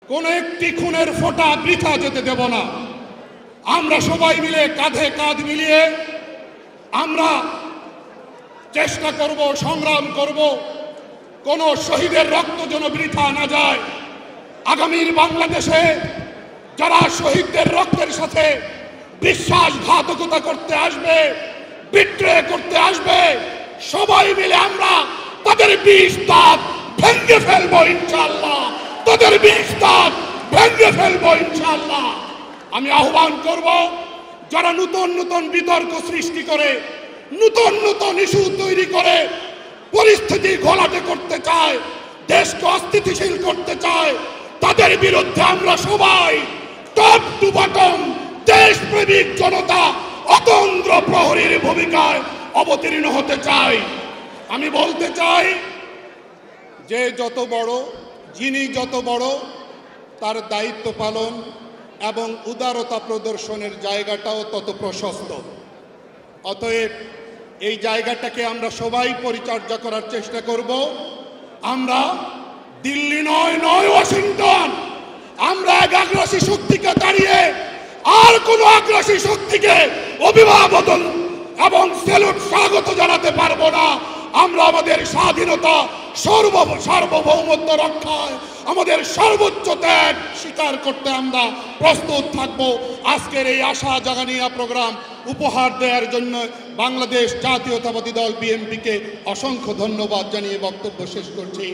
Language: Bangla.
কোন একটি খুনের ফোঁটা বৃথা যেতে দেব না। আমরা সবাই মিলে কাঁধে কাঁধ মিলিয়ে আমরা চেষ্টা করব, সংগ্রাম করব, কোন শহীদের রক্ত যেন বৃথা না যায়। আগামীর বাংলাদেশে যারা শহীদদের রক্তের সাথে বিশ্বাসঘাতকতা করতে আসবে, বিদ্রোহ করতে আসবে, সবাই মিলে আমরা তাদের বিষ দাঁত ভেঙে ফেলবো ইনশাআল্লাহ। তাদের বিষ দাঁত ভেঙে ফেলবো ইনশাআল্লাহ। আমি আহ্বান করব, যারা নতুন নতুন বিতর্ক সৃষ্টি করে, নতুন নতুন ইস্যু তৈরি করে পরিস্থিতি ঘোলাটে করতে চায়, দেশকে অস্থিতিশীল করতে চায়, তাদের বিরুদ্ধে আমরা সবাই টপ টু বটম দেশপ্রেমিক জনতা অতন্দ্র প্রহরীর ভূমিকায় অবতীর্ণ হতে চাই। আমি বলতে চাই যে যিনি যত বড় তার দায়িত্ব পালন এবং উদারতা প্রদর্শনের জায়গাটাও তত প্রশস্ত। অতএব এই জায়গাটাকে আমরা সবাই পরিচর্যা করার চেষ্টা করব। আমরা দিল্লি নয় ওয়াশিংটন, আমরা এক আগ্রাসী শক্তিকে দাঁড়িয়ে আর কোন আগ্রাসী শক্তিকে অভিবাদন এবং স্যালুট স্বাগত জানাতে পারবো না। আমরা আমাদের স্বাধীনতা সার্বভৌমত্ব রক্ষায় আমাদের সর্বোচ্চ ত্যাগ স্বীকার করতে আমরা প্রস্তুত থাকব। আজকের এই আশা জাগানিয়া প্রোগ্রাম উপহার দেওয়ার জন্য বাংলাদেশ জাতীয়তাবাদী দল বিএনপিকে অসংখ্য ধন্যবাদ জানিয়ে বক্তব্য শেষ করছি।